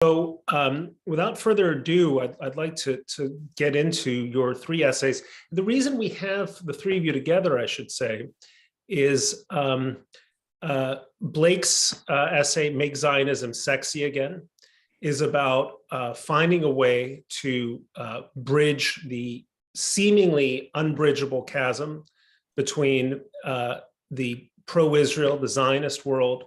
So without further ado, I'd like to get into your three essays. The reason we have the three of you together, I should say, is Blake's essay, Make Zionism Sexy Again, is about finding a way to bridge the seemingly unbridgeable chasm between the pro-Israel, the Zionist world,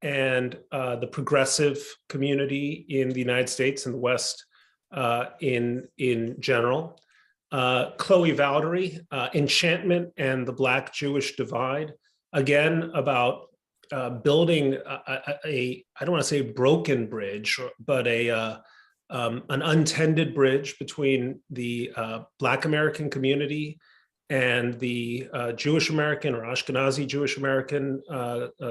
and the progressive community in the United States and the West in general. Chloe Valdary, Enchantment and the Black Jewish Divide, again, about building I don't want to say a broken bridge, but an untended bridge between the Black American community and the Jewish American or Ashkenazi Jewish American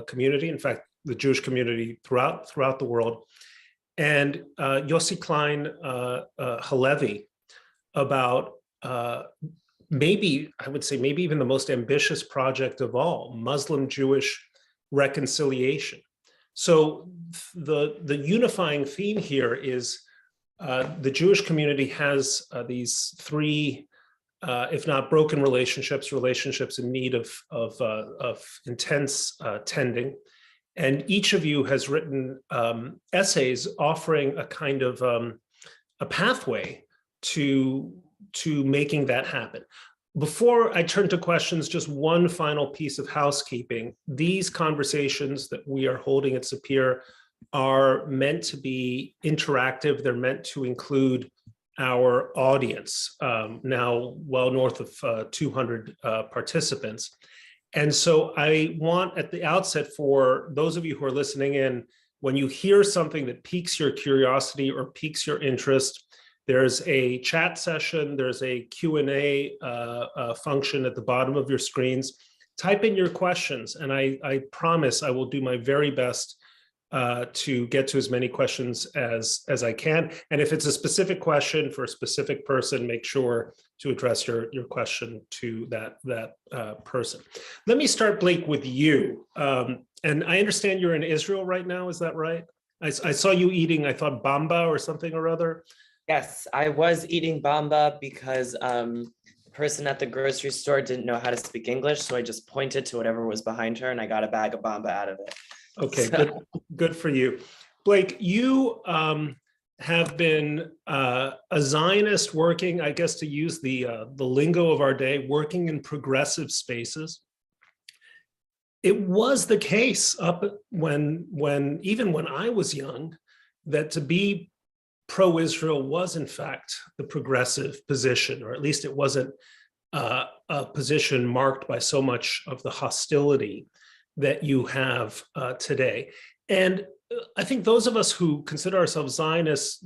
community. In fact, the Jewish community throughout the world, and Yossi Klein Halevi about maybe, I would say, maybe even the most ambitious project of all, Muslim-Jewish reconciliation. So the unifying theme here is the Jewish community has these three, if not broken relationships in need of intense tending. And each of you has written essays offering a kind of a pathway to making that happen. Before I turn to questions, just one final piece of housekeeping. These conversations that we are holding at Sapir are meant to be interactive. They're meant to include our audience, now well north of 200 participants. And so I want at the outset for those of you who are listening in, when you hear something that piques your curiosity or piques your interest, there's a chat session, there's a Q&A function at the bottom of your screens. Type in your questions, and I promise I will do my very best to get to as many questions as I can. And if it's a specific question for a specific person, make sure to address your question to that person. Let me start, Blake, with you. And I understand you're in Israel right now, is that right? I saw you eating, I thought, bamba or something or other. Yes, I was eating bamba because the person at the grocery store didn't know how to speak English, so I just pointed to whatever was behind her and I got a bag of bamba out of it. Okay, good for you. Blake, you have been a Zionist working, I guess to use the lingo of our day, working in progressive spaces. It was the case up even when I was young, that to be pro-Israel was in fact the progressive position, or at least it wasn't a position marked by so much of the hostility that you have today. And I think those of us who consider ourselves Zionists,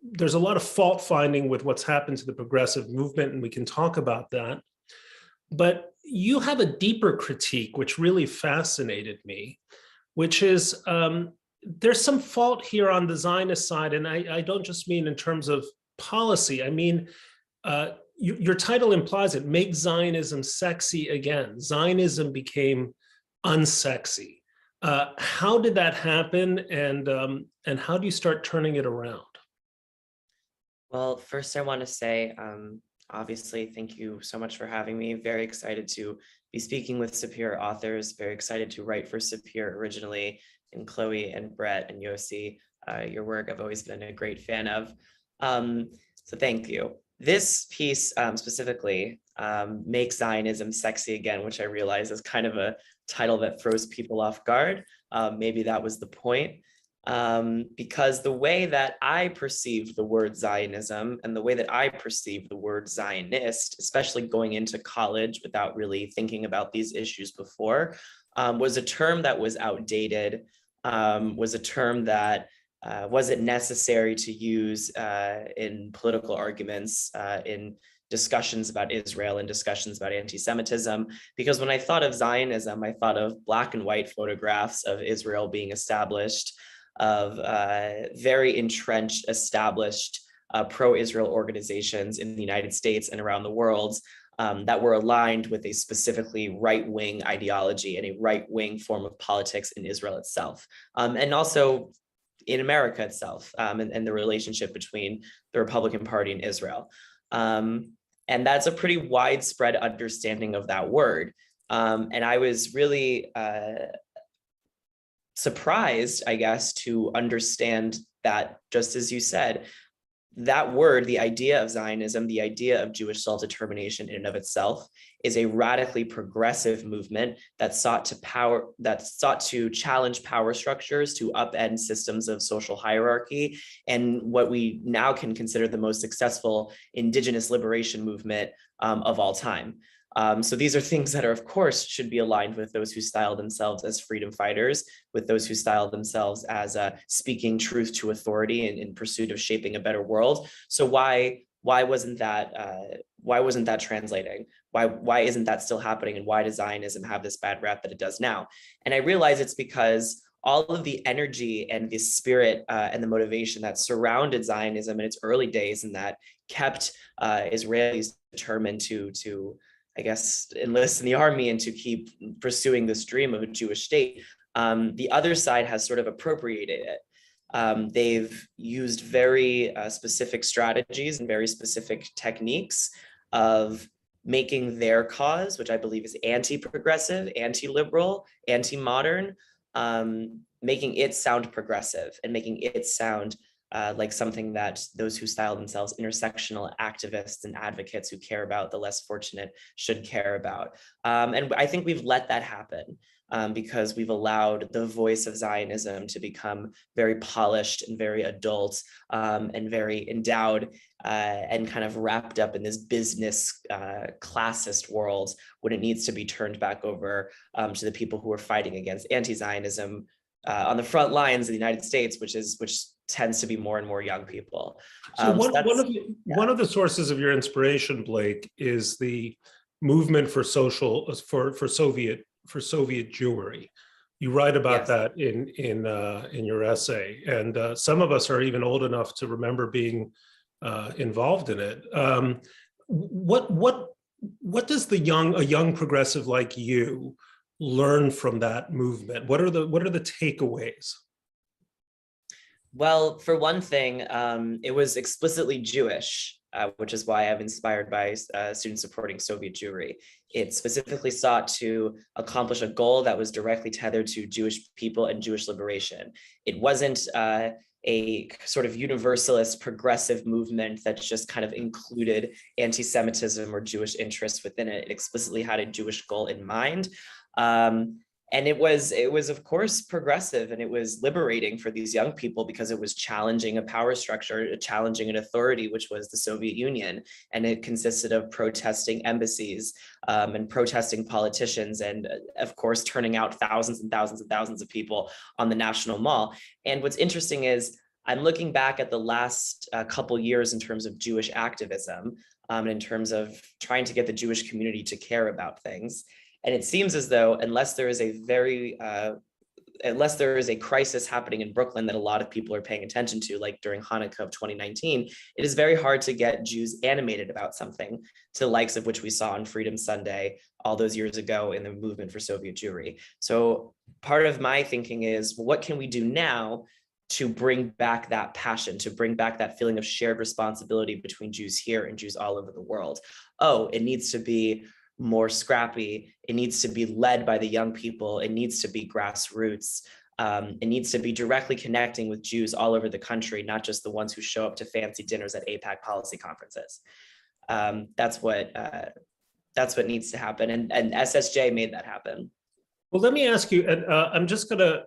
there's a lot of fault finding with what's happened to the progressive movement, and we can talk about that. But you have a deeper critique, which really fascinated me, which is there's some fault here on the Zionist side, and I don't just mean in terms of policy. I mean, your title implies it, Make Zionism Sexy Again. Zionism became unsexy. How did that happen, and how do you start turning it around? Well, first I want to say, obviously, thank you so much for having me. Very excited to be speaking with Sapir authors, very excited to write for Sapir originally, and Chloe and Brett and Yossi. Your work I've always been a great fan of. So thank you. This piece specifically, Make Zionism Sexy Again, which I realize is kind of a title that throws people off guard. Maybe that was the point. Because the way that I perceived the word Zionism and the way that I perceived the word Zionist, especially going into college without really thinking about these issues before, was a term that was outdated, was a term that wasn't necessary to use in political arguments, in discussions about Israel and discussions about anti-Semitism, because when I thought of Zionism, I thought of black and white photographs of Israel being established, of very entrenched, established pro-Israel organizations in the United States and around the world that were aligned with a specifically right-wing ideology and a right-wing form of politics in Israel itself. And also in America itself, and the relationship between the Republican Party and Israel. And that's a pretty widespread understanding of that word. And I was really surprised, I guess, to understand that, just as you said, that word, the idea of Zionism, the idea of Jewish self-determination in and of itself, is a radically progressive movement that sought to challenge power structures, to upend systems of social hierarchy, and what we now can consider the most successful indigenous liberation movement of all time. So these are things that are, of course, should be aligned with those who style themselves as freedom fighters, with those who style themselves as speaking truth to authority in pursuit of shaping a better world. So why wasn't that translating? Why isn't that still happening? And why does Zionism have this bad rap that it does now? And I realize it's because all of the energy and the spirit and the motivation that surrounded Zionism in its early days, and that kept Israelis determined to I guess, enlist in the army and to keep pursuing this dream of a Jewish state, the other side has sort of appropriated it. They've used very specific strategies and very specific techniques of making their cause, which I believe is anti-progressive, anti-liberal, anti-modern, making it sound progressive and making it sound like something that those who style themselves intersectional activists and advocates who care about the less fortunate should care about. And I think we've let that happen because we've allowed the voice of Zionism to become very polished and very adult and very endowed and kind of wrapped up in this business classist world, when it needs to be turned back over to the people who are fighting against anti-Zionism on the front lines of the United States, which tends to be more and more young people. So one of the sources of your inspiration, Blake, is the movement for Soviet Jewry. You write about that in your essay, and some of us are even old enough to remember being involved in it. What does a young progressive like you learn from that movement? What are the takeaways? Well, for one thing, it was explicitly Jewish, which is why I'm inspired by students supporting Soviet Jewry. It specifically sought to accomplish a goal that was directly tethered to Jewish people and Jewish liberation. It wasn't a sort of universalist progressive movement that just kind of included anti-Semitism or Jewish interests within it. It explicitly had a Jewish goal in mind. And it was of course progressive, and it was liberating for these young people because it was challenging a power structure, challenging an authority, which was the Soviet Union. And it consisted of protesting embassies and protesting politicians, and of course turning out thousands and thousands and thousands of people on the National Mall. And what's interesting is I'm looking back at the last couple years in terms of Jewish activism, in terms of trying to get the Jewish community to care about things. And it seems as though unless there is a crisis happening in Brooklyn that a lot of people are paying attention to, like during Hanukkah of 2019, it is very hard to get Jews animated about something, to the likes of which we saw on Freedom Sunday all those years ago in the movement for Soviet Jewry. So part of my thinking is, what can we do now to bring back that passion, to bring back that feeling of shared responsibility between Jews here and Jews all over the world? Oh, it needs to be more scrappy. It needs to be led by the young people. It needs to be grassroots. It needs to be directly connecting with Jews all over the country, not just the ones who show up to fancy dinners at AIPAC policy conferences. That's what needs to happen. And SSJ made that happen. Well, let me ask you, and I'm just gonna,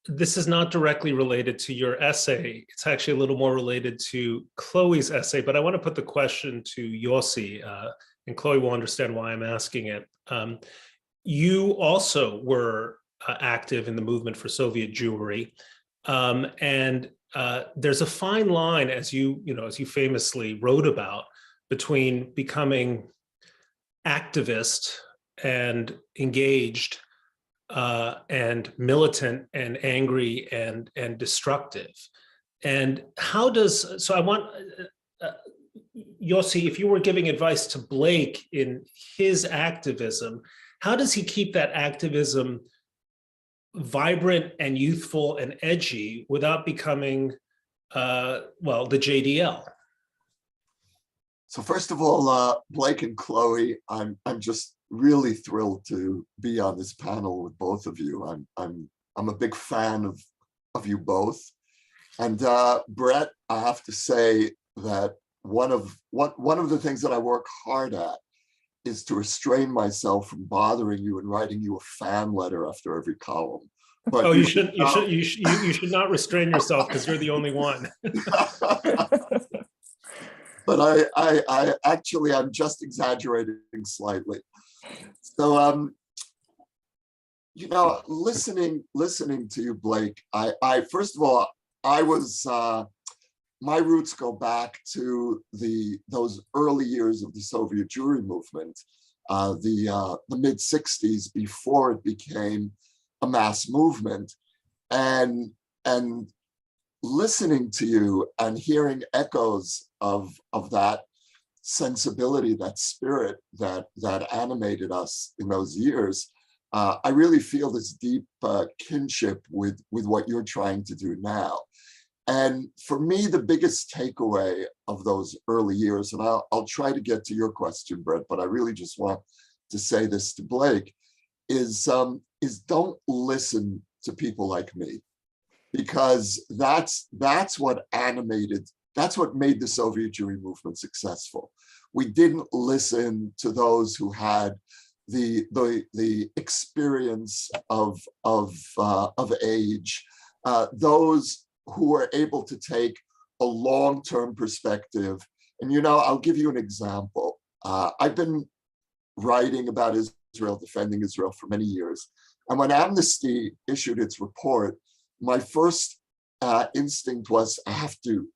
this is not directly related to your essay. It's actually a little more related to Chloe's essay, but I want to put the question to Yossi, and Chloe will understand why I'm asking it. You also were active in the movement for Soviet Jewry, and there's a fine line, as you famously wrote about, between becoming activist and engaged and militant and angry and destructive. And how does, so I want, Yossi, if you were giving advice to Blake in his activism, how does he keep that activism vibrant and youthful and edgy without becoming, well, the JDL? So first of all, Blake and Chloe, I'm just really thrilled to be on this panel with both of you. I'm a big fan of you both. And Brett, I have to say that one of the things that I work hard at is to restrain myself from bothering you and writing you a fan letter after every column. But oh, you should not restrain yourself because you're the only one. But I actually, I'm just exaggerating slightly. So, you know, listening to you, Blake, I first of all, I was, my roots go back to those early years of the Soviet Jewry movement, the mid 60s, before it became a mass movement, and listening to you and hearing echoes of that sensibility, that spirit that animated us in those years, I really feel this deep kinship with what you're trying to do now. And for me, the biggest takeaway of those early years, and I'll try to get to your question, Brett, but I really just want to say this to Blake, is don't listen to people like me, because that's what made the Soviet Jewry movement successful. We didn't listen to those who had the experience of age, those who were able to take a long-term perspective. And you know, I'll give you an example. I've been writing about Israel, defending Israel for many years. And when Amnesty issued its report, my first instinct was, I have to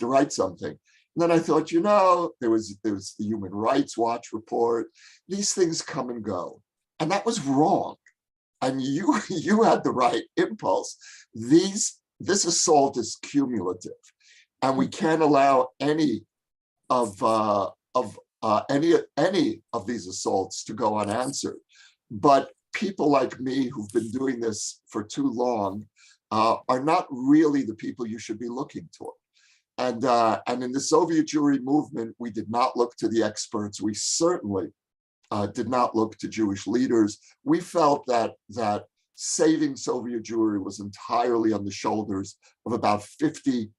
write something. And then I thought, you know, there was the Human Rights Watch report. These things come and go. And that was wrong. And you had the right impulse. This assault is cumulative, and we can't allow any of these assaults to go unanswered. But people like me who've been doing this for too long are not really the people you should be looking toward. And in the Soviet Jewry movement, we did not look to the experts. We certainly did not look to Jewish leaders. We felt that saving Soviet Jewry was entirely on the shoulders of about 50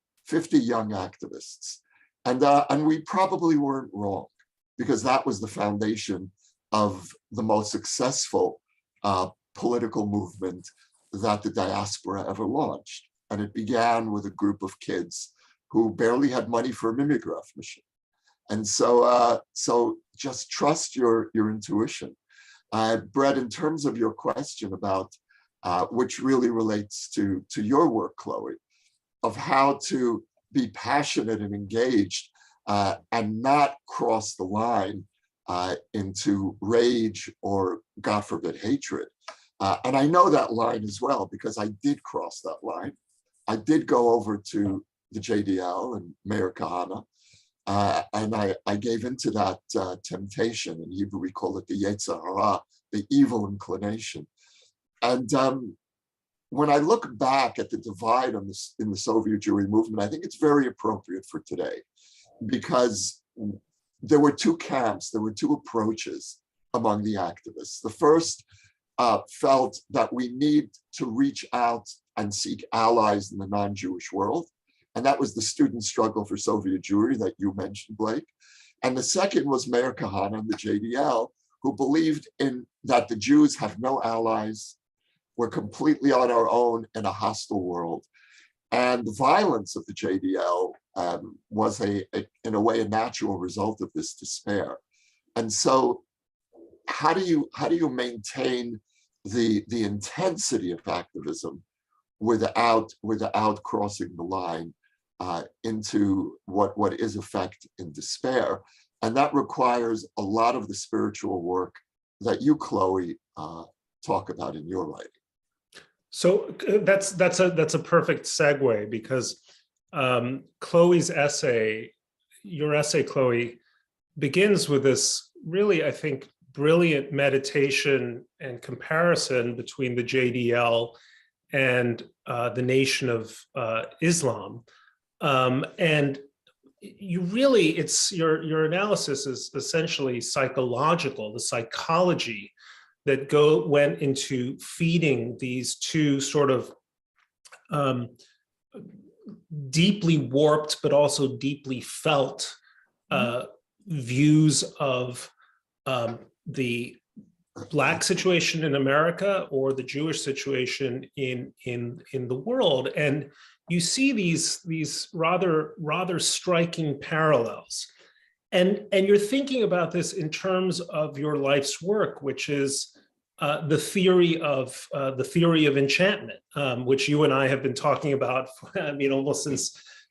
young activists. And we probably weren't wrong, because that was the foundation of the most successful political movement that the diaspora ever launched. And it began with a group of kids who barely had money for a mimeograph machine. And so just trust your intuition. Brett, in terms of your question about, which really relates to your work, Chloe, of how to be passionate and engaged and not cross the line into rage or, God forbid, hatred. And I know that line as well, because I did cross that line. I did go over to the JDL and Mayor Kahana, and I gave into that temptation. In Hebrew, we call it the Yetzer Hara, the evil inclination. And when I look back at the divide in the Soviet Jewry movement, I think it's very appropriate for today, because there were two camps, there were two approaches among the activists. The first felt that we need to reach out and seek allies in the non-Jewish world. And that was the student struggle for Soviet Jewry that you mentioned, Blake. And the second was Mayor Kahana and the JDL, who believed in that the Jews have no allies, we're completely on our own in a hostile world. And the violence of the JDL was in a way, a natural result of this despair. And so how do you maintain the intensity of activism without crossing the line into what is effect in despair? And that requires a lot of the spiritual work that you, Chloe, talk about in your writing. So that's a perfect segue, because Chloe's essay, your essay, Chloe, begins with this really, I think, brilliant meditation and comparison between the JDL and the Nation of Islam. And you really, it's your analysis is essentially psychological, the psychology that went into feeding these two sort of deeply warped, but also deeply felt views of the Black situation in America or the Jewish situation in the world. And you see these rather striking parallels. And you're thinking about this in terms of your life's work, which is the theory of enchantment, which you and I have been talking about. I mean, almost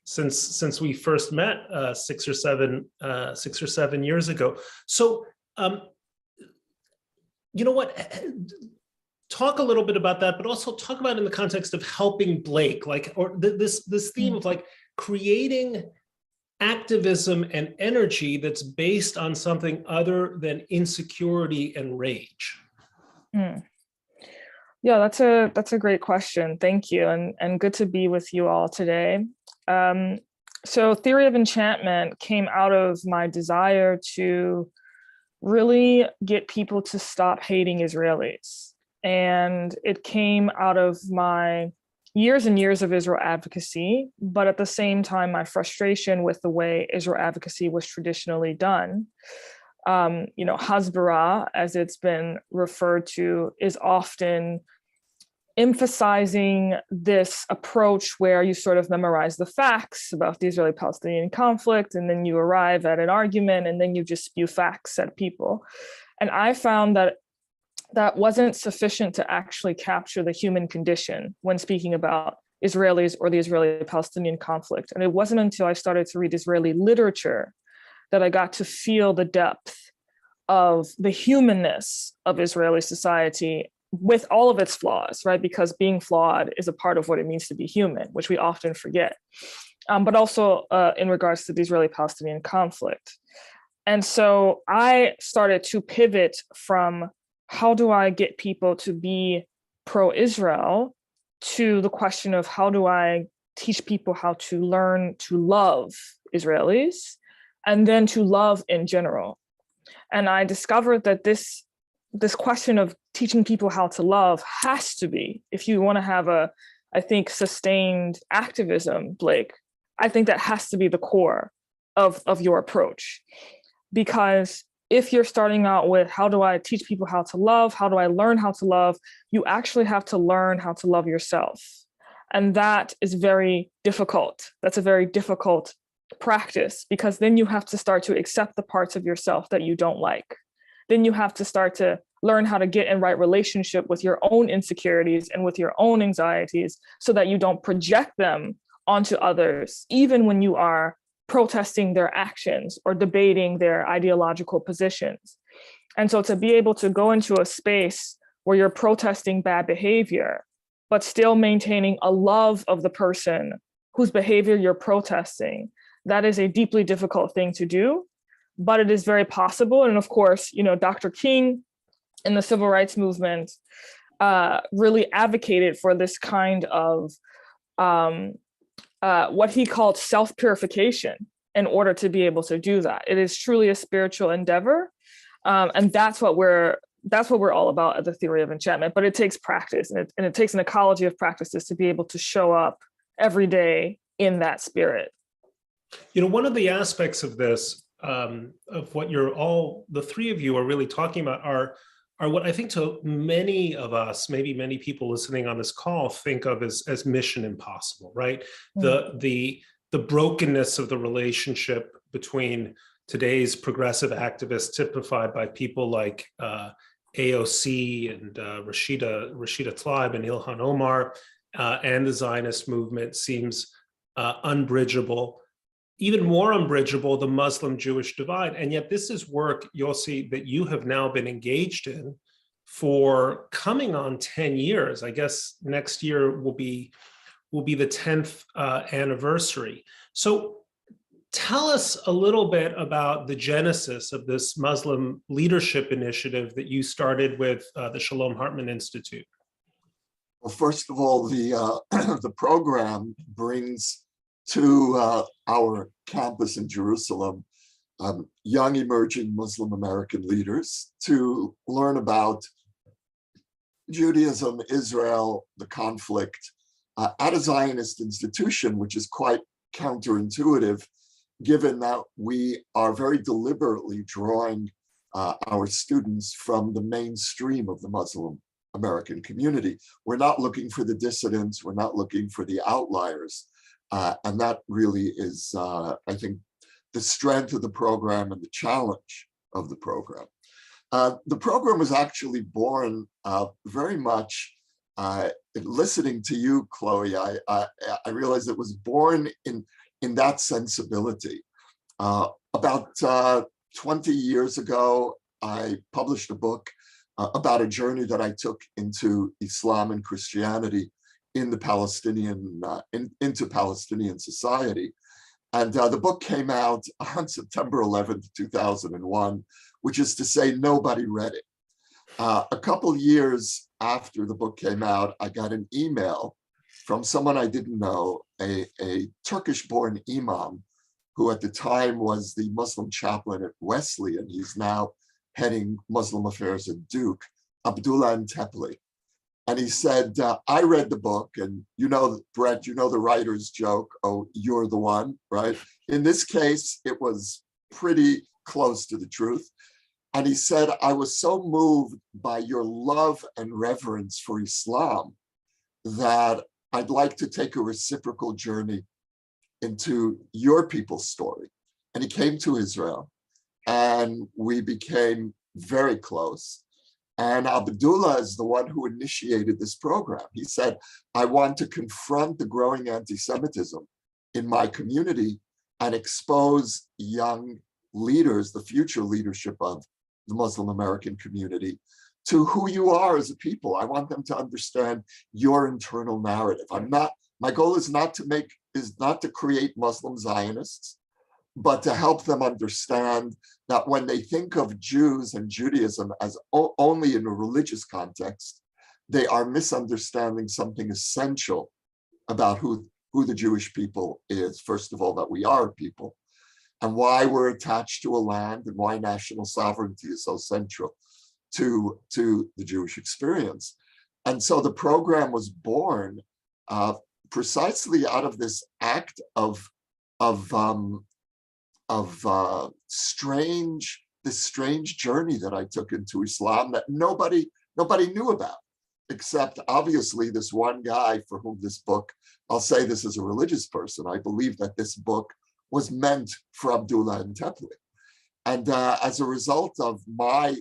since we first met 6 or 7 years ago. So, you know what? Talk a little bit about that, but also talk about it in the context of helping Blake, this theme of like creating activism and energy that's based on something other than insecurity and rage. Yeah, that's a great question. Thank you, and good to be with you all today. So Theory of Enchantment came out of my desire to really get people to stop hating Israelis. And it came out of my years and years of Israel advocacy, but at the same time, my frustration with the way Israel advocacy was traditionally done. Hasbara, as it's been referred to, is often emphasizing this approach where you sort of memorize the facts about the Israeli-Palestinian conflict, and then you arrive at an argument, and then you just spew facts at people. And I found that that wasn't sufficient to actually capture the human condition when speaking about Israelis or the Israeli-Palestinian conflict. And it wasn't until I started to read Israeli literature that I got to feel the depth of the humanness of Israeli society with all of its flaws, right? Because being flawed is a part of what it means to be human, which we often forget. But also in regards to the Israeli-Palestinian conflict. And so I started to pivot from how do I get people to be pro-Israel to the question of how do I teach people how to learn to love Israelis and then to love in general. And I discovered that this question of teaching people how to love has to be, if you want to have I think, sustained activism, Blake, I think that has to be the core of your approach. Because if you're starting out with how do I teach people how to love, how do I learn how to love, you actually have to learn how to love yourself. And that is very difficult. That's a very difficult practice, because then you have to start to accept the parts of yourself that you don't like. Then you have to start to learn how to get in right relationship with your own insecurities and with your own anxieties so that you don't project them onto others, even when you are protesting their actions or debating their ideological positions. And so to be able to go into a space where you're protesting bad behavior, but still maintaining a love of the person whose behavior you're protesting, that is a deeply difficult thing to do, but it is very possible. And of course, Dr. King in the civil rights movement really advocated for this kind of what he called self-purification in order to be able to do that. It is truly a spiritual endeavor. And that's what we're all about at the Theory of Enchantment, but it takes practice and it takes an ecology of practices to be able to show up every day in that spirit. One of the aspects of this, of what the three of you are really talking about are what I think to many of us, maybe many people listening on this call, think of as mission impossible, right? The brokenness of the relationship between today's progressive activists, typified by people like AOC and Rashida Tlaib and Ilhan Omar, and the Zionist movement seems unbridgeable. Even more unbridgeable, the Muslim-Jewish divide. And yet this is work, Yossi, that you have now been engaged in for coming on 10 years. I guess next year will be the 10th anniversary. So tell us a little bit about the genesis of this Muslim leadership initiative that you started with the Shalom Hartman Institute. Well, first of all, the the program brings to our campus in Jerusalem young emerging Muslim American leaders to learn about Judaism, Israel, the conflict, at a Zionist institution, which is quite counterintuitive, given that we are very deliberately drawing our students from the mainstream of the Muslim American community. We're not looking for the dissidents, we're not looking for the outliers. And that really is, I think, the strength of the program and the challenge of the program. The program was actually born very much, listening to you, Chloe, I realized it was born in that sensibility. About 20 years ago, I published a book about a journey that I took into Islam and Christianity in the Palestinian, into Palestinian society. And the book came out on September 11th, 2001, which is to say nobody read it. A couple years after the book came out, I got an email from someone I didn't know, a Turkish-born imam, who at the time was the Muslim chaplain at Wesley, and he's now heading Muslim affairs at Duke, Abdullah Antepli. And he said, I read the book, and you know, Brett, you know the writer's joke, oh, you're the one, right? In this case, it was pretty close to the truth. And he said, I was so moved by your love and reverence for Islam that I'd like to take a reciprocal journey into your people's story. And he came to Israel, and we became very close. And Abdullah is the one who initiated this program. He said, I want to confront the growing anti-Semitism in my community and expose young leaders, the future leadership of the Muslim American community, to who you are as a people. I want them to understand your internal narrative. My goal is not to create Muslim Zionists, but to help them understand that when they think of Jews and Judaism as only in a religious context, they are misunderstanding something essential about who the Jewish people is. First of all, that we are a people, and why we're attached to a land, and why national sovereignty is so central to the Jewish experience. And so the program was born precisely out of this act of this strange journey that I took into Islam that nobody knew about, except obviously this one guy for whom this book, I'll say this as a religious person, I believe that this book was meant for Abdullah Antepli. And as a result of my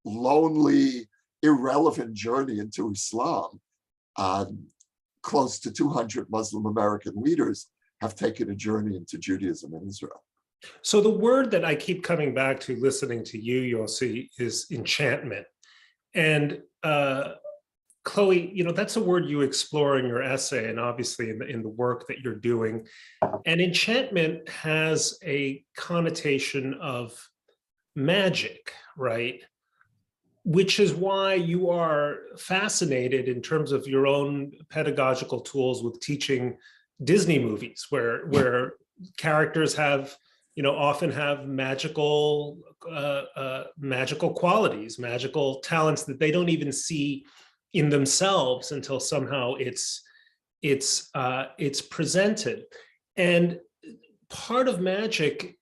lonely, irrelevant journey into Islam, close to 200 Muslim American leaders have taken a journey into Judaism in Israel. So the word that I keep coming back to listening to you, Yossi, is enchantment. And Chloe, you know, that's a word you explore in your essay and obviously in the work that you're doing. And enchantment has a connotation of magic, right? Which is why you are fascinated in terms of your own pedagogical tools with teaching Disney movies, where characters have, you know, often have magical qualities, magical talents that they don't even see in themselves until somehow it's presented. And part of magic,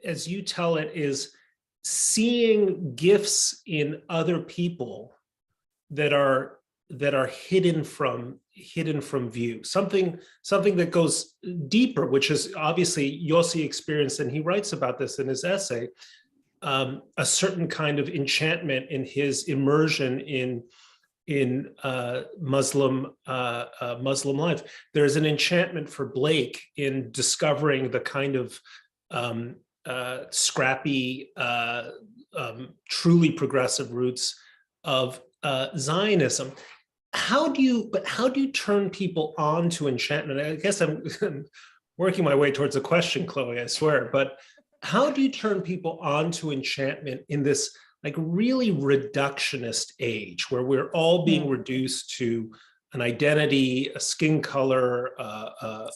as you tell it, is seeing gifts in other people that are hidden from view, something that goes deeper, which is obviously Yossi experienced, and he writes about this in his essay, a certain kind of enchantment in his immersion in Muslim life. There's an enchantment for Blake in discovering the kind of scrappy, truly progressive roots of Zionism. How do you turn people on to enchantment? I guess I'm working my way towards a question, Chloe, I swear, but how do you turn people on to enchantment in this like really reductionist age where we're all being reduced to an identity, a skin color, a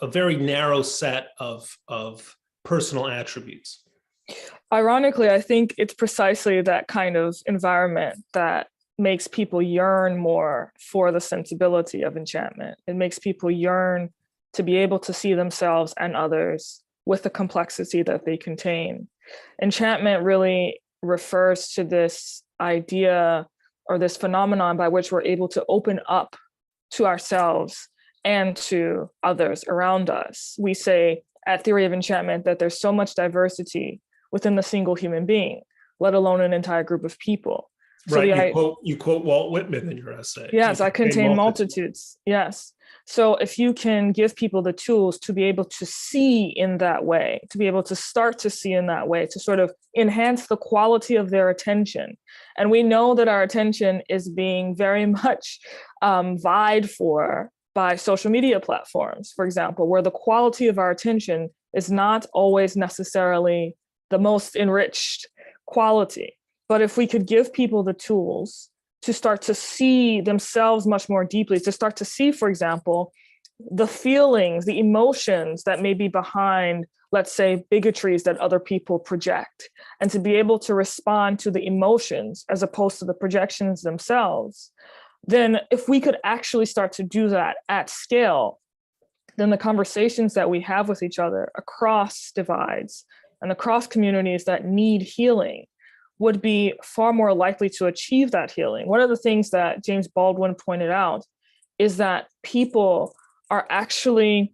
very narrow set of personal attributes. Ironically, I think it's precisely that kind of environment that makes people yearn more for the sensibility of enchantment. It makes people yearn to be able to see themselves and others with the complexity that they contain. Enchantment really refers to this idea or this phenomenon by which we're able to open up to ourselves and to others around us. We say at Theory of Enchantment that there's so much diversity within the single human being, let alone an entire group of people. So right, you quote Walt Whitman in your essay. Yes, I contain multitudes. Yes. So if you can give people the tools to be able to see in that way, to be able to start to see in that way, to sort of enhance the quality of their attention. And we know that our attention is being very much vied for by social media platforms, for example, where the quality of our attention is not always necessarily the most enriched quality. But if we could give people the tools to start to see themselves much more deeply, to start to see, for example, the feelings, the emotions that may be behind, let's say, bigotries that other people project, and to be able to respond to the emotions as opposed to the projections themselves, then if we could actually start to do that at scale, then the conversations that we have with each other across divides and across communities that need healing would be far more likely to achieve that healing. One of the things that James Baldwin pointed out is that people are actually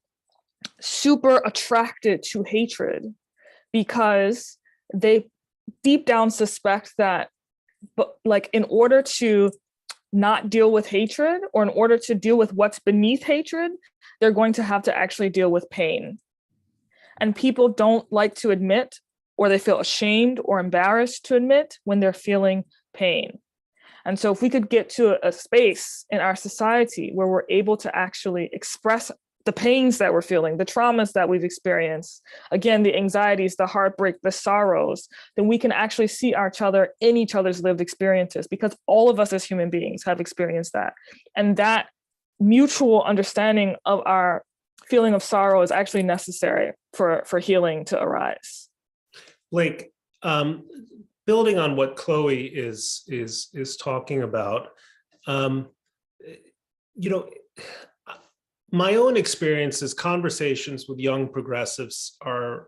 super attracted to hatred because they deep down suspect that, like, in order to not deal with hatred, or in order to deal with what's beneath hatred, they're going to have to actually deal with pain. And people don't like to admit, or they feel ashamed or embarrassed to admit when they're feeling pain. And so if we could get to a space in our society where we're able to actually express the pains that we're feeling, the traumas that we've experienced, again, the anxieties, the heartbreak, the sorrows, then we can actually see each other in each other's lived experiences, because all of us as human beings have experienced that. And that mutual understanding of our feeling of sorrow is actually necessary for healing to arise. Blake, building on what Chloe is talking about, my own experiences, conversations with young progressives are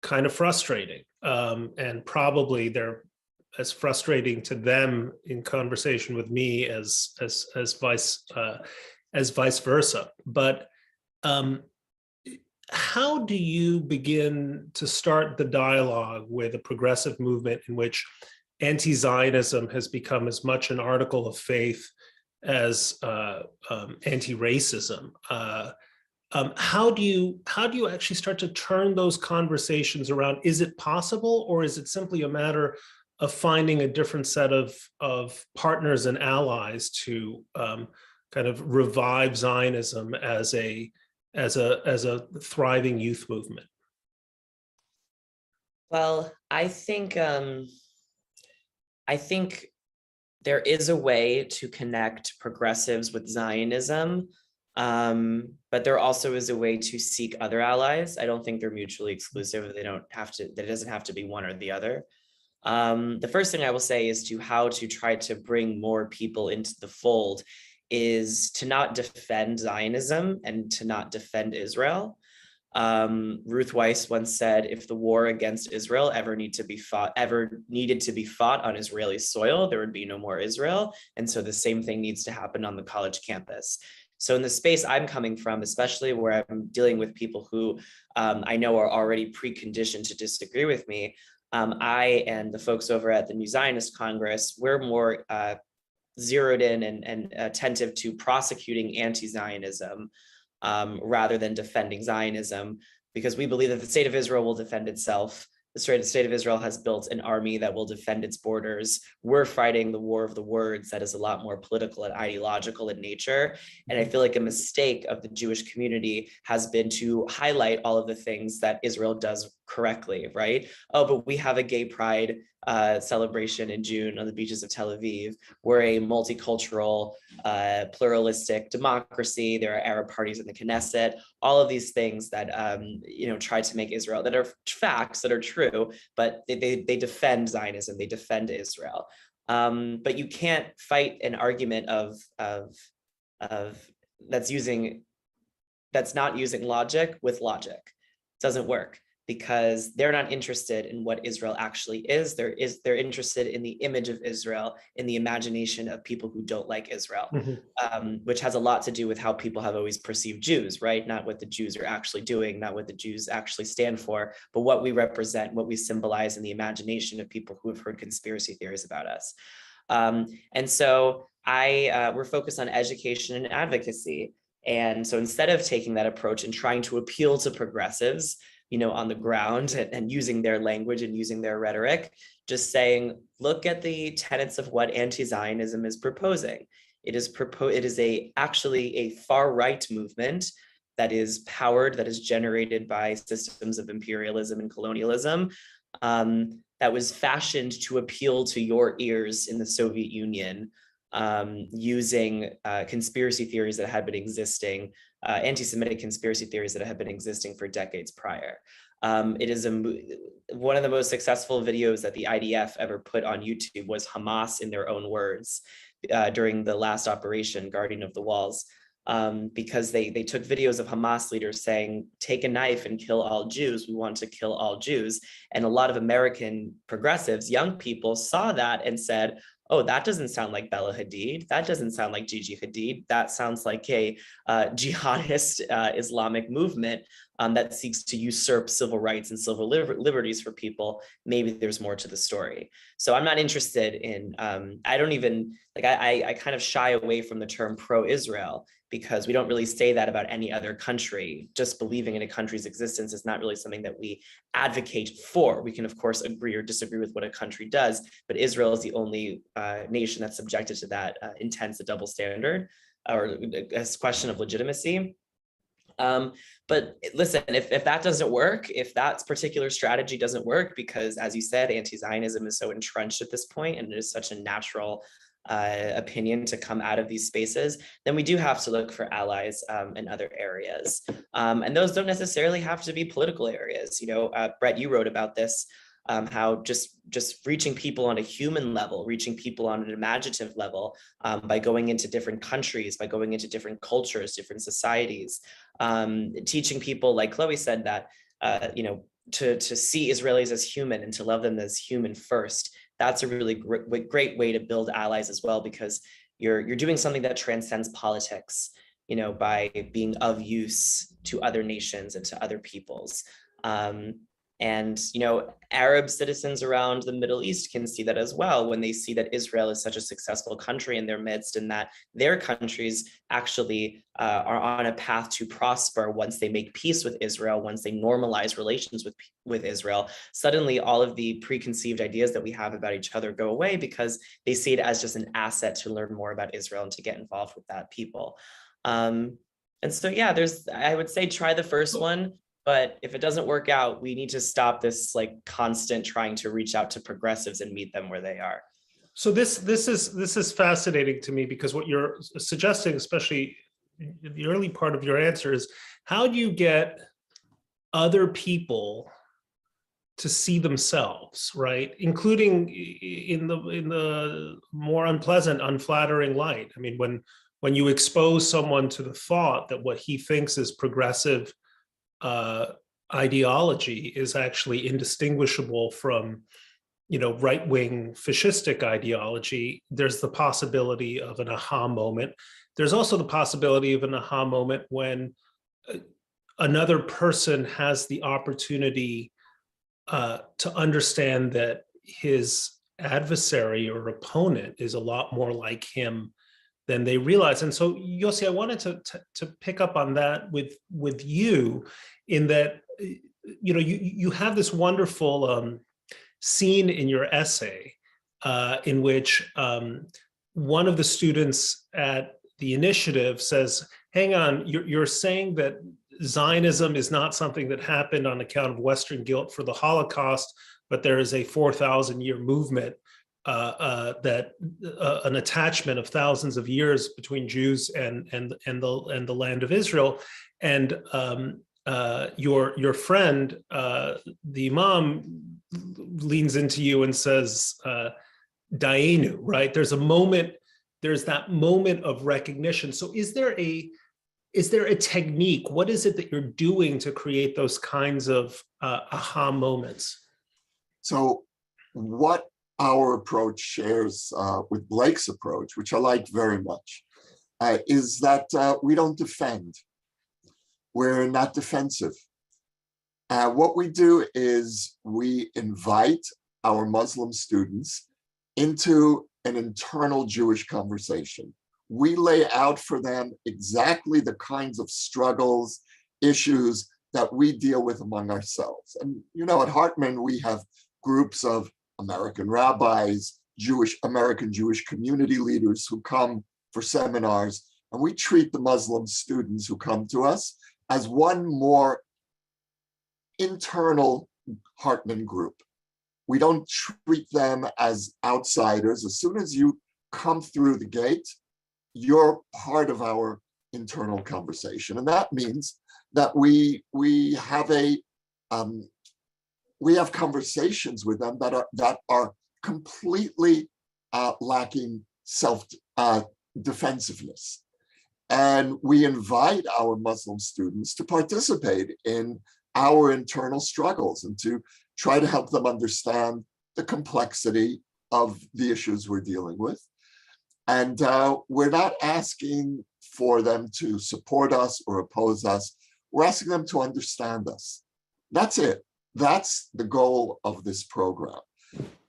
kind of frustrating, and probably they're as frustrating to them in conversation with me as vice versa. But how do you begin to start the dialogue with a progressive movement in which anti-Zionism has become as much an article of faith as anti-racism? How do you actually start to turn those conversations around? Is it possible, or is it simply a matter of finding a different set of partners and allies to kind of revive Zionism as a thriving youth movement? Well, I think there is a way to connect progressives with Zionism, but there also is a way to seek other allies. I don't think they're mutually exclusive. There doesn't have to be one or the other. The first thing I will say is how to try to bring more people into the fold is to not defend Zionism and to not defend Israel. Ruth Weiss once said, if the war against Israel ever needed to be fought on Israeli soil, there would be no more Israel. And so the same thing needs to happen on the college campus. So in the space I'm coming from, especially where I'm dealing with people who I know are already preconditioned to disagree with me, I and the folks over at the New Zionist Congress, we're more zeroed in and attentive to prosecuting anti-Zionism rather than defending Zionism, because we believe that the state of Israel will defend itself. The state of Israel has built an army that will defend its borders. We're fighting the war of the words that is a lot more political and ideological in nature. And I feel like a mistake of the Jewish community has been to highlight all of the things that Israel does correctly, right? Oh, but we have a gay pride celebration in June on the beaches of Tel Aviv. We're a multicultural, pluralistic democracy. There are Arab parties in the Knesset. All of these things that try to make Israel, that are facts, that are true, but they defend Zionism. They defend Israel. But you can't fight an argument that's not using logic with logic. It doesn't work, because they're not interested in what Israel actually is. They're interested in the image of Israel, in the imagination of people who don't like Israel, which has a lot to do with how people have always perceived Jews, right? Not what the Jews are actually doing, not what the Jews actually stand for, but what we represent, what we symbolize in the imagination of people who have heard conspiracy theories about us. And so we're focused on education and advocacy. And so instead of taking that approach and trying to appeal to progressives, on the ground and using their language and using their rhetoric, just saying, look at the tenets of what anti-Zionism is proposing. It is actually a far-right movement that is powered, that is generated by systems of imperialism and colonialism, that was fashioned to appeal to your ears in the Soviet Union, using conspiracy theories that had been existing, anti-Semitic conspiracy theories that have been existing for decades prior. It is one of the most successful videos that the IDF ever put on YouTube was Hamas, in their own words, during the last operation, Guardian of the Walls, because they took videos of Hamas leaders saying, take a knife and kill all Jews. We want to kill all Jews. And a lot of American progressives, young people, saw that and said, oh, that doesn't sound like Bella Hadid. That doesn't sound like Gigi Hadid. That sounds like a jihadist Islamic movement that seeks to usurp civil rights and civil liberties for people. Maybe there's more to the story. So I'm not interested in, I don't even, I kind of shy away from the term pro-Israel, because we don't really say that about any other country. Just believing in a country's existence is not really something that we advocate for. We can, of course, agree or disagree with what a country does, but Israel is the only nation that's subjected to that intense double standard, or a question of legitimacy. But listen, if that doesn't work, if that particular strategy doesn't work, because as you said, anti-Zionism is so entrenched at this point, and it is such a natural opinion to come out of these spaces, then we do have to look for allies in other areas. And those don't necessarily have to be political areas. Brett, you wrote about this, how just reaching people on a human level, reaching people on an imaginative level, by going into different countries, by going into different cultures, different societies, teaching people, like Chloe said, that to see Israelis as human and to love them as human first. That's a really great way to build allies as well, because you're doing something that transcends politics, by being of use to other nations and to other peoples. And Arab citizens around the Middle East can see that as well, when they see that Israel is such a successful country in their midst, and that their countries actually are on a path to prosper once they make peace with Israel, once they normalize relations with Israel. Suddenly, all of the preconceived ideas that we have about each other go away, because they see it as just an asset to learn more about Israel and to get involved with that people. And so, yeah, I would say try the first one. But if it doesn't work out, we need to stop this constant trying to reach out to progressives and meet them where they are. So this is fascinating to me, because what you're suggesting, especially in the early part of your answer, is how do you get other people to see themselves, right? Including in the more unpleasant, unflattering light. I mean, when you expose someone to the thought that what he thinks is progressive ideology is actually indistinguishable from, right-wing fascistic ideology, there's the possibility of an aha moment. There's also the possibility of an aha moment when another person has the opportunity to understand that his adversary or opponent is a lot more like him than they realize. And so, Yossi, I wanted to pick up on that with you, in that you have this wonderful scene in your essay in which one of the students at the initiative says, hang on, you're saying that Zionism is not something that happened on account of Western guilt for the Holocaust, but there is a 4,000-year movement that an attachment of thousands of years between Jews and the land of Israel. And your friend, the Imam, leans into you and says, Daenu, right? There's that moment of recognition. So is there a technique? What is it that you're doing to create those kinds of aha moments? So what our approach shares with Blake's approach, which I like very much, is that we don't defend. We're not defensive. What we do is we invite our Muslim students into an internal Jewish conversation. We lay out for them exactly the kinds of struggles, issues that we deal with among ourselves. And at Hartman, we have groups of American rabbis, American Jewish community leaders who come for seminars, and we treat the Muslim students who come to us as one more internal Hartman group. We don't treat them as outsiders. As soon as you come through the gate, you're part of our internal conversation. And that means that we have conversations with them that are completely lacking self-defensiveness. And we invite our Muslim students to participate in our internal struggles and to try to help them understand the complexity of the issues we're dealing with. And we're not asking for them to support us or oppose us. We're asking them to understand us. That's it. That's the goal of this program.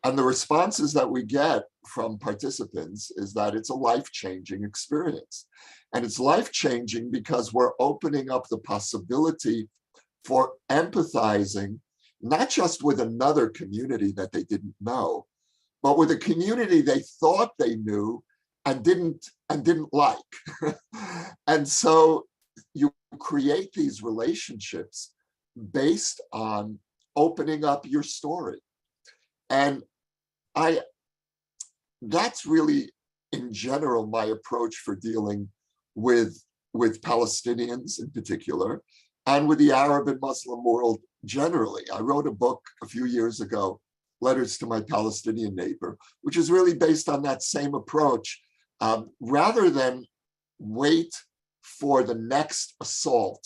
And the responses that we get from participants is that it's a life-changing experience. And it's life-changing because we're opening up the possibility for empathizing, not just with another community that they didn't know, but with a community they thought they knew and didn't like. And so you create these relationships based on opening up your story. And that's really, in general, my approach for dealing with Palestinians in particular, and with the Arab and Muslim world generally. I wrote a book a few years ago, Letters to My Palestinian Neighbor, which is really based on that same approach. Rather than wait for the next assault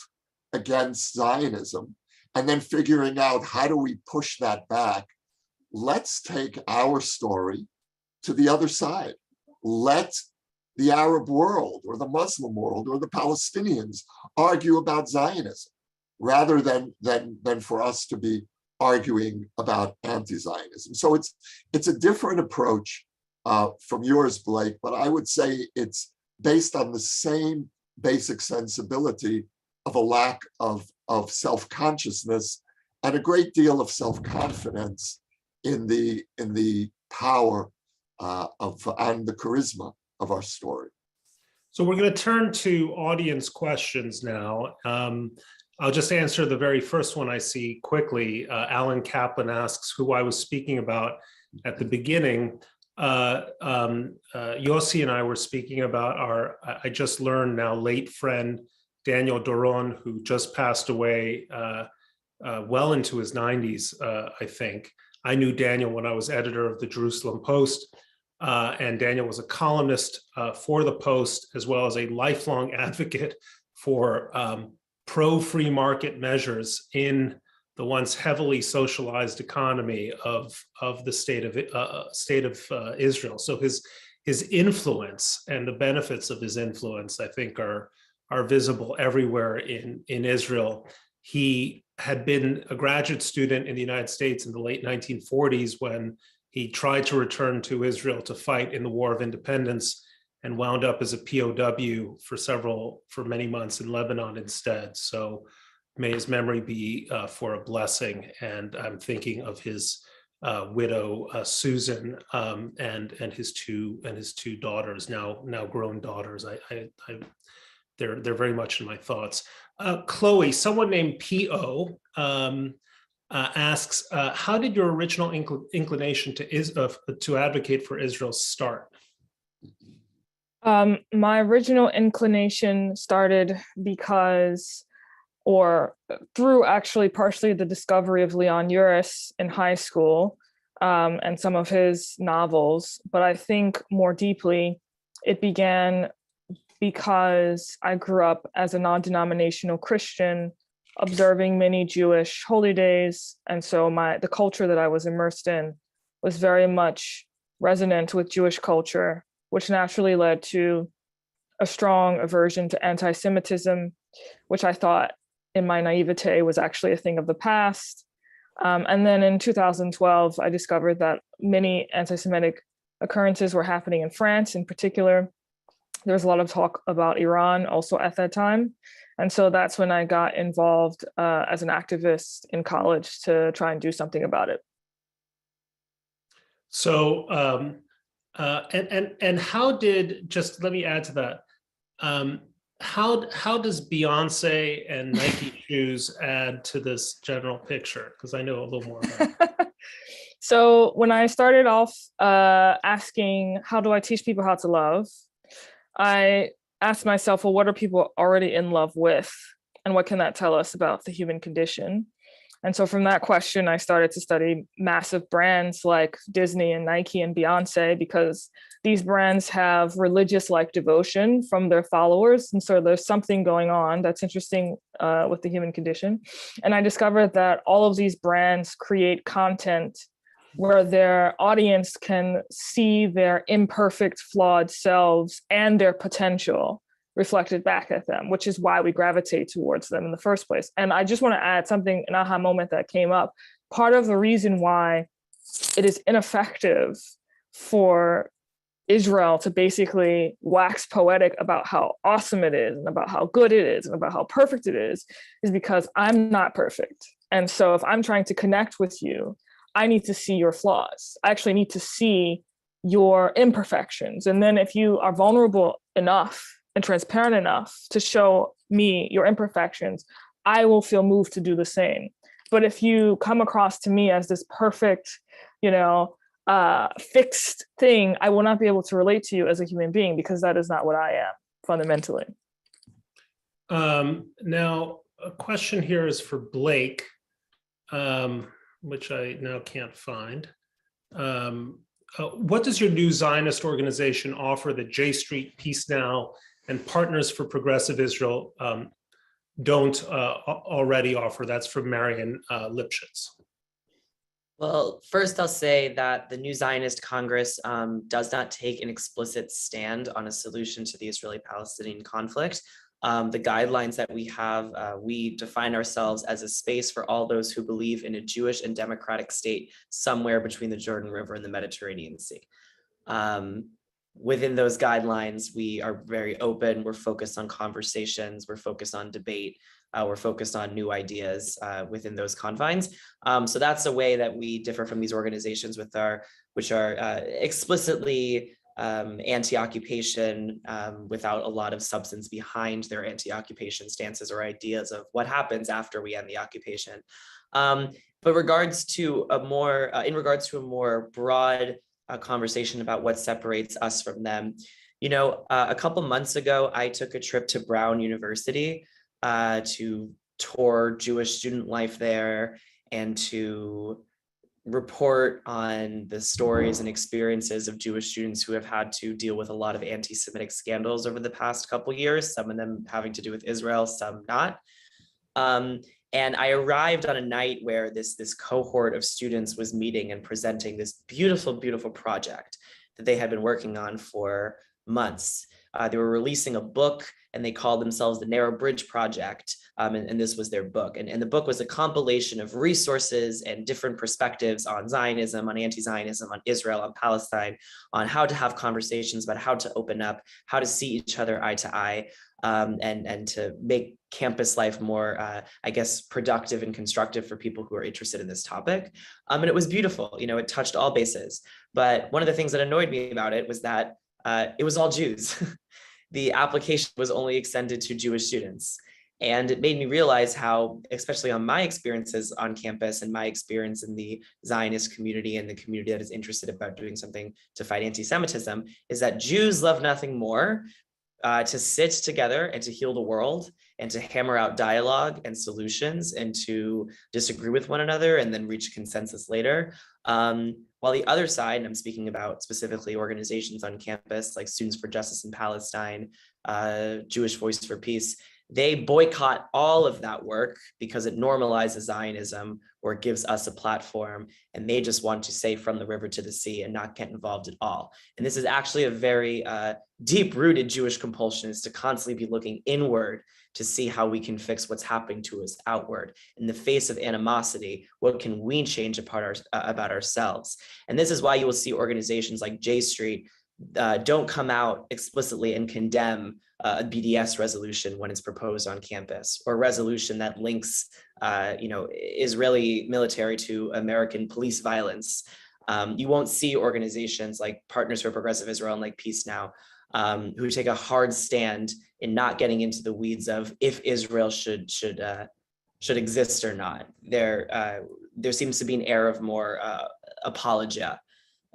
against Zionism and then figuring out how do we push that back, let's take our story to the other side. Let the Arab world or the Muslim world or the Palestinians argue about Zionism rather than for us to be arguing about anti-Zionism. So it's a different approach from yours, Blake, but I would say it's based on the same basic sensibility of a lack of self-consciousness and a great deal of self-confidence in the power and the charisma of our story. So we're going to turn to audience questions now. I'll just answer the very first one I see quickly. Alan Kaplan asks who I was speaking about at the beginning. Yossi and I were speaking about I just learned now, late friend, Daniel Doron, who just passed away well into his 90s, I think. I knew Daniel when I was editor of the Jerusalem Post, and Daniel was a columnist for the Post, as well as a lifelong advocate for pro-free market measures in the once heavily socialized economy of the state of Israel. So his influence and the benefits of his influence, I think, are visible everywhere in Israel. He had been a graduate student in the United States in the late 1940s when he tried to return to Israel to fight in the War of Independence and wound up as a POW for many months in Lebanon instead. So may his memory be for a blessing. And I'm thinking of his widow, Susan, and his two daughters, now grown daughters. I they're very much in my thoughts. Chloe, someone named P.O. Asks, how did your original inclination to advocate for Israel start? My original inclination started because, or through actually partially the discovery of Leon Uris in high school, and some of his novels. But I think more deeply, it began because I grew up as a non-denominational Christian, observing many Jewish holy days. And so the culture that I was immersed in was very much resonant with Jewish culture, which naturally led to a strong aversion to anti-Semitism, which I thought in my naivete was actually a thing of the past. And then in 2012, I discovered that many anti-Semitic occurrences were happening in France in particular. There was a lot of talk about Iran also at that time. And so that's when I got involved as an activist in college to try and do something about it. So, and how did, just let me add to that, how does Beyonce and Nike shoes add to this general picture? Because I know a little more about it. So when I started off asking, how do I teach people how to love? I asked myself, well, what are people already in love with? And what can that tell us about the human condition? And so from that question, I started to study massive brands like Disney and Nike and Beyonce, because these brands have religious-like devotion from their followers. And so there's something going on that's interesting with the human condition. And I discovered that all of these brands create content where their audience can see their imperfect, flawed selves and their potential reflected back at them, which is why we gravitate towards them in the first place. And I just want to add something, an aha moment that came up. Part of the reason why it is ineffective for Israel to basically wax poetic about how awesome it is and about how good it is and about how perfect it is because I'm not perfect. And so if I'm trying to connect with you, I need to see your flaws. I actually need to see your imperfections. And then if you are vulnerable enough and transparent enough to show me your imperfections, I will feel moved to do the same. But if you come across to me as this perfect, fixed thing, I will not be able to relate to you as a human being, because that is not what I am fundamentally. Now, a question here is for Blake, which I now can't find. What does your new Zionist organization offer that J Street, Peace Now, and Partners for Progressive Israel don't already offer? That's from Marian Lipschitz. Well, first I'll say that the New Zionist Congress does not take an explicit stand on a solution to the Israeli-Palestinian conflict. The guidelines that we have, we define ourselves as a space for all those who believe in a Jewish and democratic state somewhere between the Jordan River and the Mediterranean Sea. Within those guidelines, we are very open. We're focused on conversations. We're focused on debate. We're focused on new ideas within those confines. So that's a way that we differ from these organizations which are explicitly anti-occupation without a lot of substance behind their anti-occupation stances or ideas of what happens after we end the occupation. But in regards to a more broad conversation about what separates us from them, a couple months ago, I took a trip to Brown University to tour Jewish student life there and to report on the stories and experiences of Jewish students who have had to deal with a lot of anti-Semitic scandals over the past couple of years, some of them having to do with Israel, some not. And I arrived on a night where this cohort of students was meeting and presenting this beautiful, beautiful project that they had been working on for months. They were releasing a book, and they called themselves the Narrow Bridge Project, and this was their book. And the book was a compilation of resources and different perspectives on Zionism, on anti-Zionism, on Israel, on Palestine, on how to have conversations about how to open up, how to see each other eye to eye, and to make campus life more, productive and constructive for people who are interested in this topic. And it was beautiful. It touched all bases. But one of the things that annoyed me about it was that it was all Jews. the application was only extended to Jewish students. And it made me realize how, especially on my experiences on campus and my experience in the Zionist community and the community that is interested about doing something to fight anti-Semitism, is that Jews love nothing more to sit together and to heal the world and to hammer out dialogue and solutions and to disagree with one another and then reach a consensus later. While the other side, and I'm speaking about specifically organizations on campus like Students for Justice in Palestine, Jewish Voice for Peace, they boycott all of that work because it normalizes Zionism or it gives us a platform, and they just want to say from the river to the sea and not get involved at all. And this is actually a very deep-rooted Jewish compulsion, is to constantly be looking inward to see how we can fix what's happening to us outward. In the face of animosity, what can we change about ourselves? And this is why you will see organizations like J Street don't come out explicitly and condemn a BDS resolution when it's proposed on campus, or a resolution that links Israeli military to American police violence. You won't see organizations like Partners for Progressive Israel and like Peace Now who take a hard stand in not getting into the weeds of if Israel should exist or not. There seems to be an air of more apologia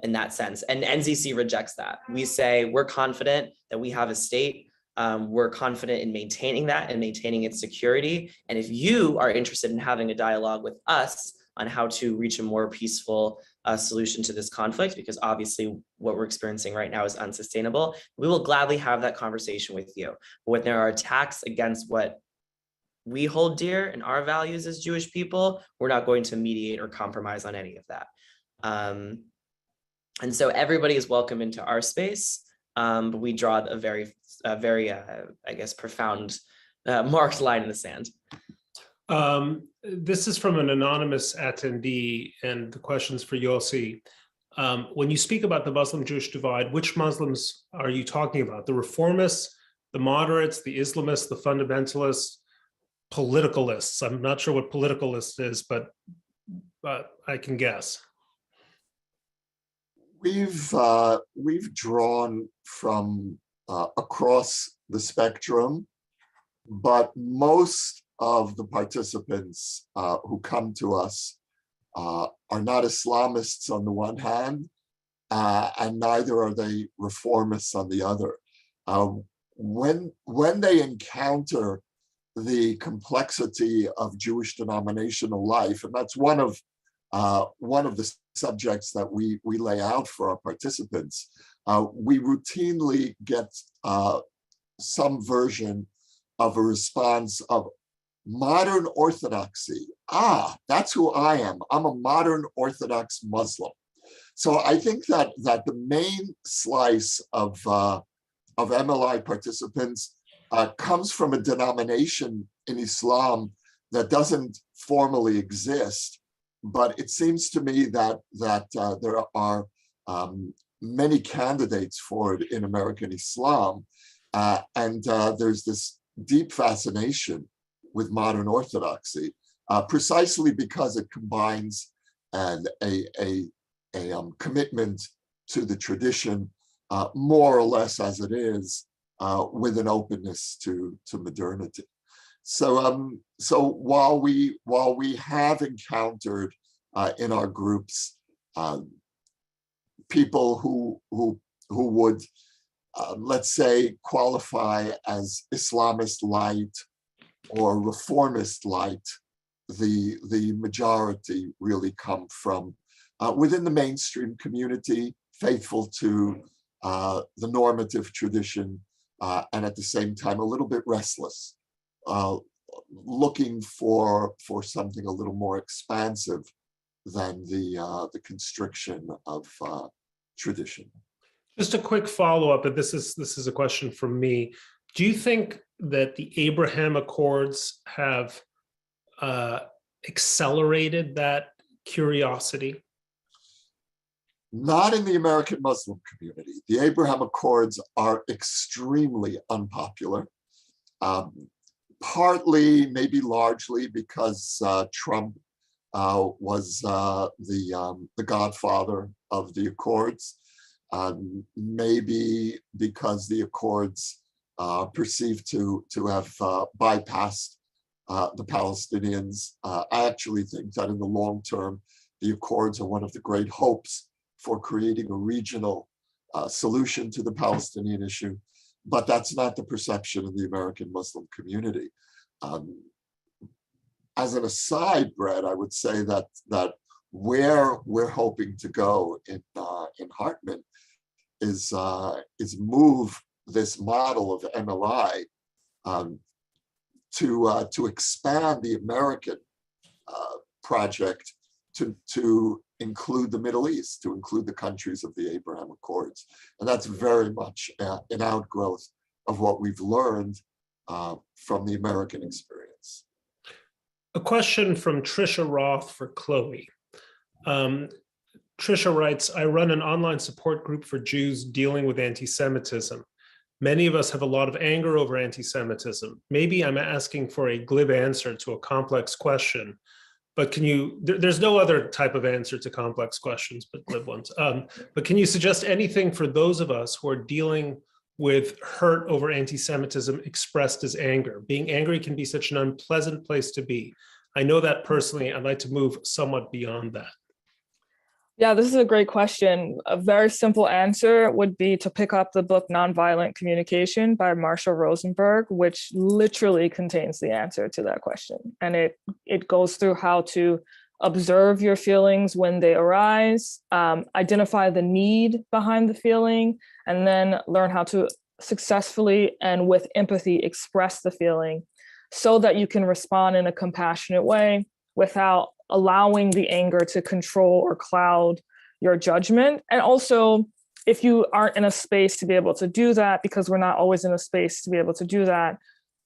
in that sense. And NZC rejects that. We say we're confident that we have a state. We're confident in maintaining that and maintaining its security. And if you are interested in having a dialogue with us on how to reach a more peaceful solution to this conflict, because obviously what we're experiencing right now is unsustainable, we will gladly have that conversation with you. But when there are attacks against what we hold dear and our values as Jewish people, we're not going to mediate or compromise on any of that. And so everybody is welcome into our space, but we draw a very, I guess, profound marked line in the sand. This is from an anonymous attendee, and the question's for Yossi. When you speak about the Muslim-Jewish divide, which Muslims are you talking about? The reformists, the moderates, the Islamists, the fundamentalists, politicalists? I'm not sure what politicalist is, but I can guess. We've drawn from across the spectrum, but most of the participants who come to us are not Islamists on the one hand, and neither are they reformists on the other. When they encounter the complexity of Jewish denominational life, and that's one of the subjects that we lay out for our participants, we routinely get some version of a response of modern Orthodoxy. That's who I am. I'm a modern Orthodox Muslim. So I think that the main slice of MLI participants comes from a denomination in Islam that doesn't formally exist. But it seems to me that there are many candidates for it in American Islam, and there's this deep fascination with modern Orthodoxy, precisely because it combines a commitment to the tradition, more or less as it is, with an openness to modernity. So while we have encountered in our groups people who would let's say qualify as Islamist light or reformist light, the majority really come from within the mainstream community, faithful to the normative tradition, and at the same time a little bit restless. Looking for something a little more expansive than the constriction of tradition. Just a quick follow-up, and this is a question from me. Do you think that the Abraham Accords have accelerated that curiosity? Not in the American Muslim community. The Abraham Accords are extremely unpopular. Partly, maybe largely, because Trump was the godfather of the Accords. Maybe because the Accords perceived to have bypassed the Palestinians. I actually think that in the long term, the Accords are one of the great hopes for creating a regional solution to the Palestinian issue, but that's not the perception of the American Muslim community. As an aside, Brett, I would say that where we're hoping to go in Hartman is move this model of MLI to expand the American project to include the Middle East, to include the countries of the Abraham Accords. And that's very much an outgrowth of what we've learned from the American experience. A question from Trisha Roth for Chloe. Trisha writes, I run an online support group for Jews dealing with anti-Semitism. Many of us have a lot of anger over anti-Semitism. Maybe I'm asking for a glib answer to a complex question, but there's no other type of answer to complex questions but glib ones. But can you suggest anything for those of us who are dealing with hurt over anti-Semitism expressed as anger? Being angry can be such an unpleasant place to be. I know that personally. I'd like to move somewhat beyond that. Yeah, this is a great question. A very simple answer would be to pick up the book Nonviolent Communication by Marshall Rosenberg, which literally contains the answer to that question. And it goes through how to observe your feelings when they arise, identify the need behind the feeling, and then learn how to successfully and with empathy express the feeling so that you can respond in a compassionate way without allowing the anger to control or cloud your judgment. And also, if you aren't in a space to be able to do that, because we're not always in a space to be able to do that,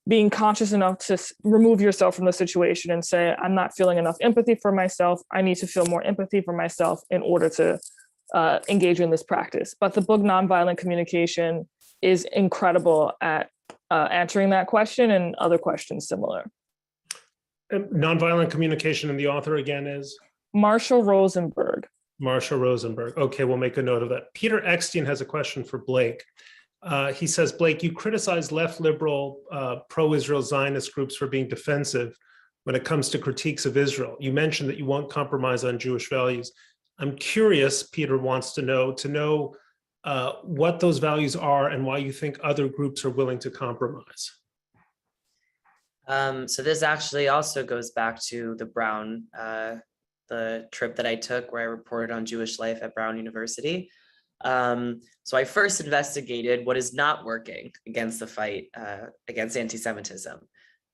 being conscious enough to remove yourself from the situation and say, I'm not feeling enough empathy for myself. I need to feel more empathy for myself in order to engage in this practice. But the book Nonviolent Communication is incredible at answering that question and other questions similar. Nonviolent Communication, and the author again is? Marshall Rosenberg. Marshall Rosenberg. Okay, we'll make a note of that. Peter Eckstein has a question for Blake. He says, Blake, you criticize left liberal pro-Israel Zionist groups for being defensive when it comes to critiques of Israel. You mentioned that you won't compromise on Jewish values. I'm curious, Peter wants to know what those values are and why you think other groups are willing to compromise. So this actually also goes back to the Brown, the trip that I took where I reported on Jewish life at Brown University. So I first investigated what is not working against the fight against anti-Semitism,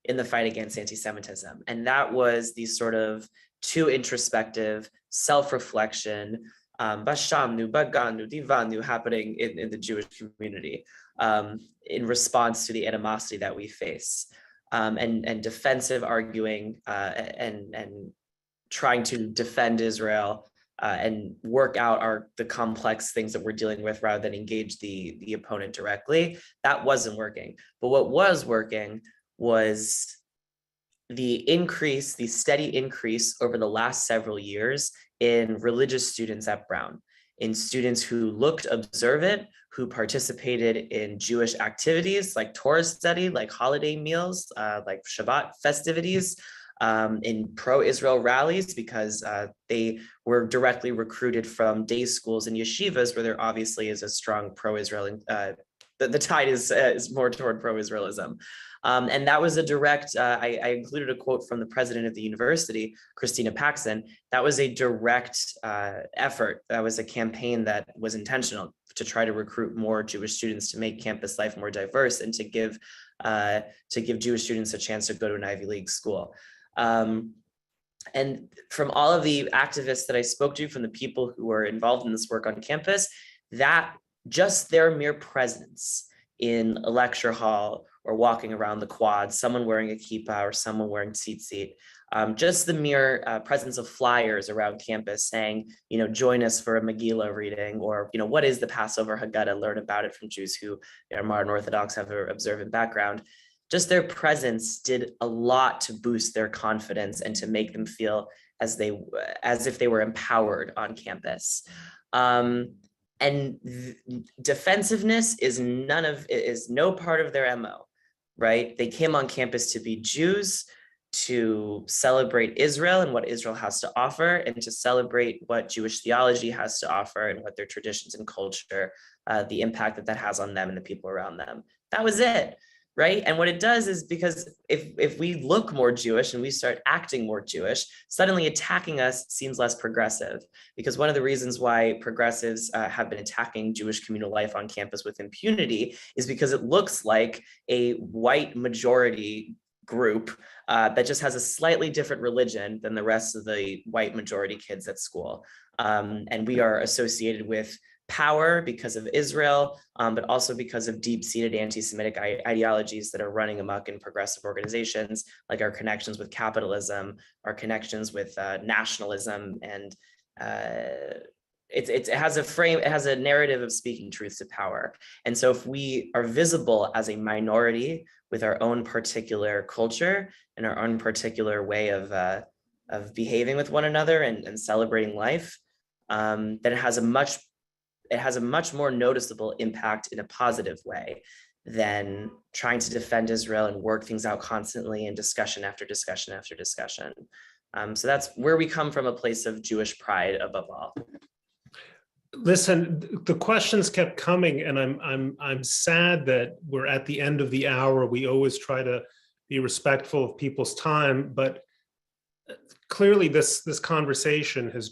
in the fight against anti-Semitism. And that was the sort of too introspective self-reflection, bashamnu, baganu, divanu happening in the Jewish community in response to the animosity that we face. And defensive arguing and trying to defend Israel and work out the complex things that we're dealing with rather than engage the opponent directly. That wasn't working. But what was working was the steady increase over the last several years in religious students at Brown, in students who looked observant, who participated in Jewish activities like Torah study, like holiday meals, like Shabbat festivities, in pro-Israel rallies, because they were directly recruited from day schools and yeshivas where there obviously is a strong pro-Israel, the tide is more toward pro-Israelism. And that was a direct, I included a quote from the president of the university, Christina Paxson. That was a direct effort. That was a campaign that was intentional to try to recruit more Jewish students, to make campus life more diverse, and to give Jewish students a chance to go to an Ivy League school. And from all of the activists that I spoke to, from the people who were involved in this work on campus, that just their mere presence in a lecture hall or walking around the quad, someone wearing a kippah or someone wearing tzitzit, just the mere presence of flyers around campus saying, join us for a Megillah reading, or, what is the Passover Haggadah, learn about it from Jews who are modern Orthodox, have an observant background. Just their presence did a lot to boost their confidence and to make them feel as if they were empowered on campus. And And defensiveness is no part of their MO, right? They came on campus to be Jews, to celebrate Israel and what Israel has to offer, and to celebrate what Jewish theology has to offer and what their traditions and culture, the impact that has on them and the people around them. That was it, right? And what it does is, because if we look more Jewish and we start acting more Jewish, suddenly attacking us seems less progressive. Because one of the reasons why progressives have been attacking Jewish communal life on campus with impunity is because it looks like a white majority group that just has a slightly different religion than the rest of the white majority kids at school. And we are associated with power because of Israel, but also because of deep-seated anti-Semitic ideologies that are running amok in progressive organizations, like our connections with capitalism, our connections with nationalism, and it has a narrative of speaking truth to power. And so if we are visible as a minority with our own particular culture and our own particular way of behaving with one another and celebrating life, then it has a much more noticeable impact in a positive way than trying to defend Israel and work things out constantly in discussion after discussion after discussion. So that's where we come from, a place of Jewish pride above all. Listen, the questions kept coming, and I'm sad that we're at the end of the hour. We always try to be respectful of people's time, but clearly this conversation has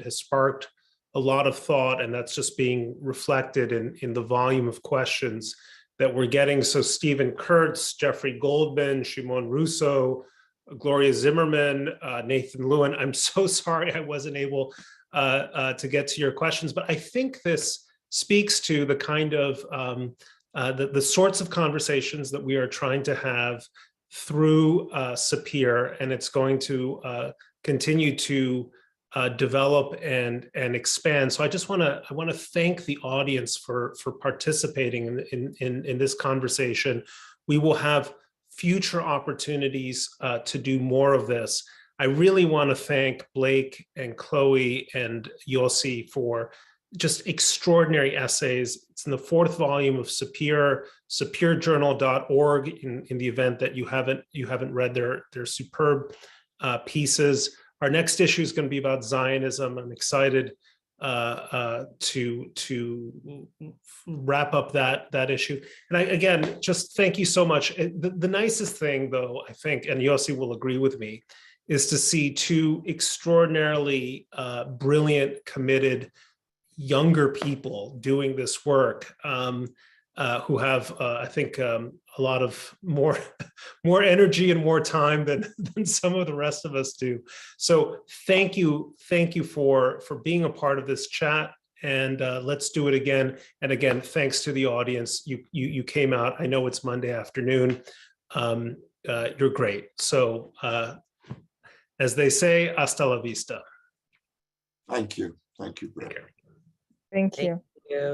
sparked a lot of thought, and that's just being reflected in the volume of questions that we're getting. So Stephen Kurtz, Jeffrey Goldman, Shimon Russo, Gloria Zimmerman, Nathan Lewin. I'm so sorry I wasn't able to get to your questions, but I think this speaks to the kind of the sorts of conversations that we are trying to have through Sapir, and it's going to continue to develop and expand. So I want to thank the audience for participating in this conversation. We will have future opportunities to do more of this. I really want to thank Blake and Chloe and Yossi for just extraordinary essays. It's in the 4th volume of Sapir, sapirjournal.org, in the event that you haven't read their superb pieces. Our next issue is going to be about Zionism. I'm excited to wrap up that issue. And again, just thank you so much. The nicest thing, though, I think, and Yossi will agree with me, is to see two extraordinarily brilliant, committed, younger people doing this work, who have, I think, a lot of more energy and more time than some of the rest of us do. So thank you for being a part of this chat, and let's do it again. And again, thanks to the audience. You came out. I know it's Monday afternoon. You're great. So as they say, hasta la vista. Thank you. Thank you, Brett. Thank you.